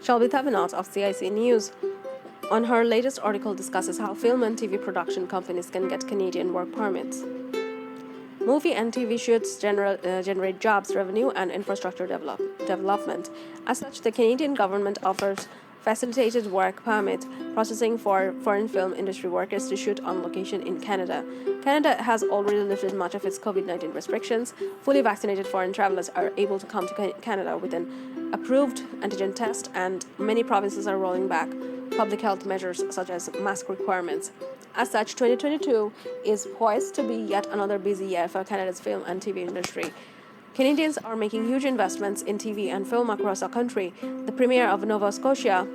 Shelby Thavenot of CIC News, on her latest article, discusses how film and TV production companies can get Canadian work permits. Movie and TV shoots generate jobs, revenue, and infrastructure development. As such, the Canadian government offers facilitated work permit processing for foreign film industry workers to shoot on location in Canada. Canada has already lifted much of its COVID-19 restrictions. Fully vaccinated foreign travelers are able to come to Canada with an approved antigen test, and many provinces are rolling back public health measures such as mask requirements. As such, 2022 is poised to be yet another busy year for Canada's film and TV industry. Canadians are making huge investments in TV and film across our country. The Premier of Nova Scotia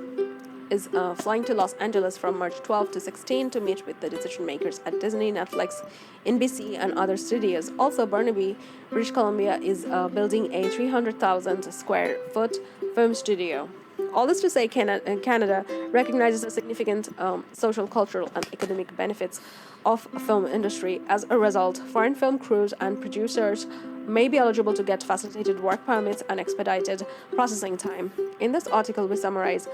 is flying to Los Angeles from March 12 to 16 to meet with the decision makers at Disney, Netflix, NBC, and other studios. Also, Burnaby, British Columbia, is building a 300,000 square foot film studio. All this to say, Canada recognizes the significant social, cultural, and economic benefits of the film industry. As a result, foreign film crews and producers may be eligible to get facilitated work permits and expedited processing time. In this article, we summarize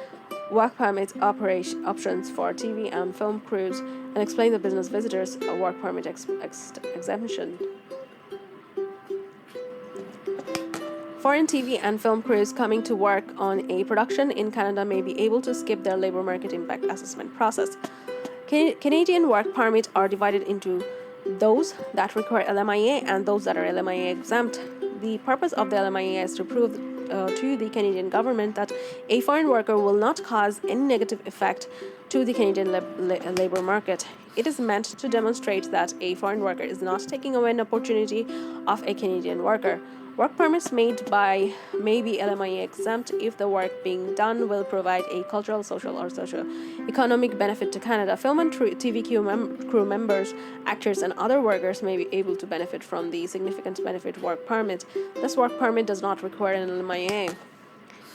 work permit options for TV and film crews and explain the business visitors' work permit exemption. Foreign TV and film crews coming to work on a production in Canada may be able to skip their labor market impact assessment process. Canadian work permits are divided into those that require LMIA and those that are LMIA exempt. The purpose of the LMIA is to prove to the Canadian government that a foreign worker will not cause any negative effect to the Canadian labor market. It is meant to demonstrate that a foreign worker is not taking away an opportunity of a Canadian worker. Work permits made by may be LMIA exempt if the work being done will provide a cultural, social, or socio-economic benefit to Canada. Film and TV crew members, actors, and other workers may be able to benefit from the significant benefit work permit. This work permit does not require an LMIA.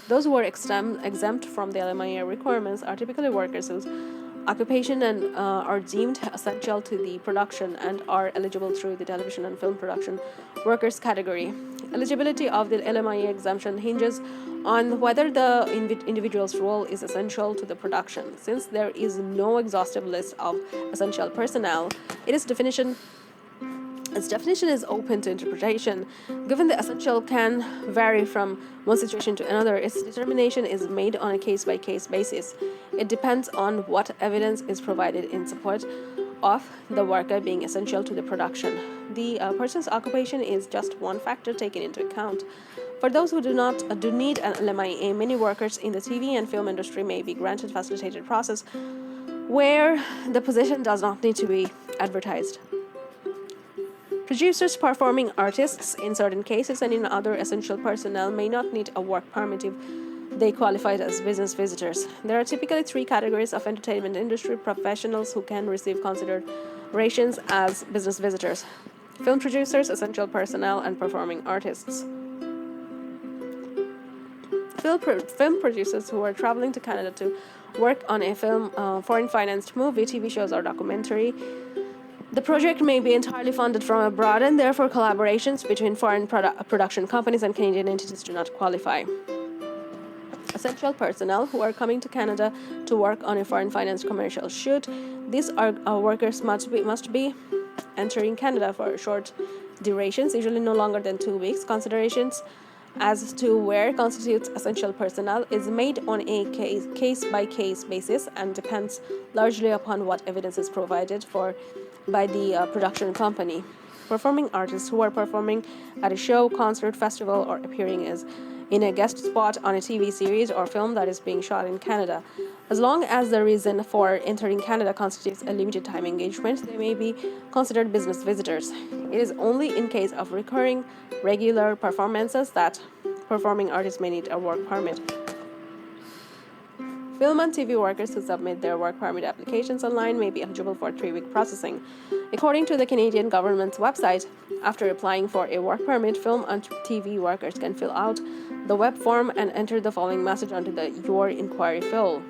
Those who are exempt from the LMIA requirements are typically workers whose occupation and are deemed essential to the production and are eligible through the television and film production workers category. Eligibility of the LMIA exemption hinges on whether the individual's role is essential to the production. Since there is no exhaustive list of essential personnel, its definition is open to interpretation. Given the essential can vary from one situation to another, its determination is made on a case-by-case basis. It depends on what evidence is provided in support of the worker being essential to the production. The person's occupation is just one factor taken into account. For those who do need an LMIA, many workers in the TV and film industry may be granted facilitated process where the position does not need to be advertised. Producers, performing artists in certain cases, and in other essential personnel may not need a work permit if they qualified as business visitors. There are typically three categories of entertainment industry professionals who can receive considerations as business visitors: film producers, essential personnel, and performing artists. Film producers who are traveling to Canada to work on a film, foreign-financed movie, TV shows, or documentary. The project may be entirely funded from abroad, and therefore collaborations between foreign production companies and Canadian entities do not qualify. Essential personnel who are coming to Canada to work on a foreign-financed commercial shoot. These workers must be entering Canada for short durations, usually no longer than 2 weeks. Considerations as to where constitutes essential personnel is made on a case-by-case basis and depends largely upon what evidence is provided by the production company. Performing artists who are performing at a show, concert, festival, or appearing in a guest spot on a TV series or film that is being shot in Canada. As long as the reason for entering Canada constitutes a limited time engagement, they may be considered business visitors. It is only in case of recurring, regular performances that performing artists may need a work permit. Film and TV workers who submit their work permit applications online may be eligible for 3-week processing. According to the Canadian government's website, after applying for a work permit, film and TV workers can fill out the web form and enter the following message onto the Your Inquiry field.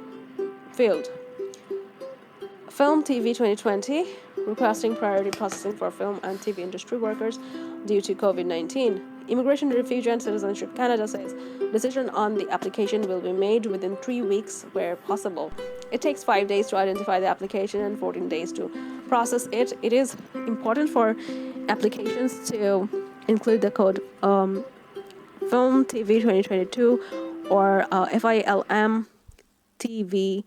Film TV 2020, requesting priority processing for film and TV industry workers due to COVID-19. Immigration, Refugee and Citizenship Canada says decision on the application will be made within 3 weeks where possible. It takes 5 days to identify the application and 14 days to process it. It is important for applications to include the code Film TV 2022 or FILM TV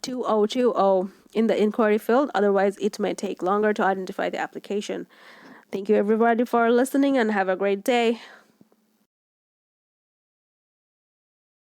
2020 in the inquiry field. Otherwise, it may take longer to identify the application. Thank you, everybody, for listening, and have a great day.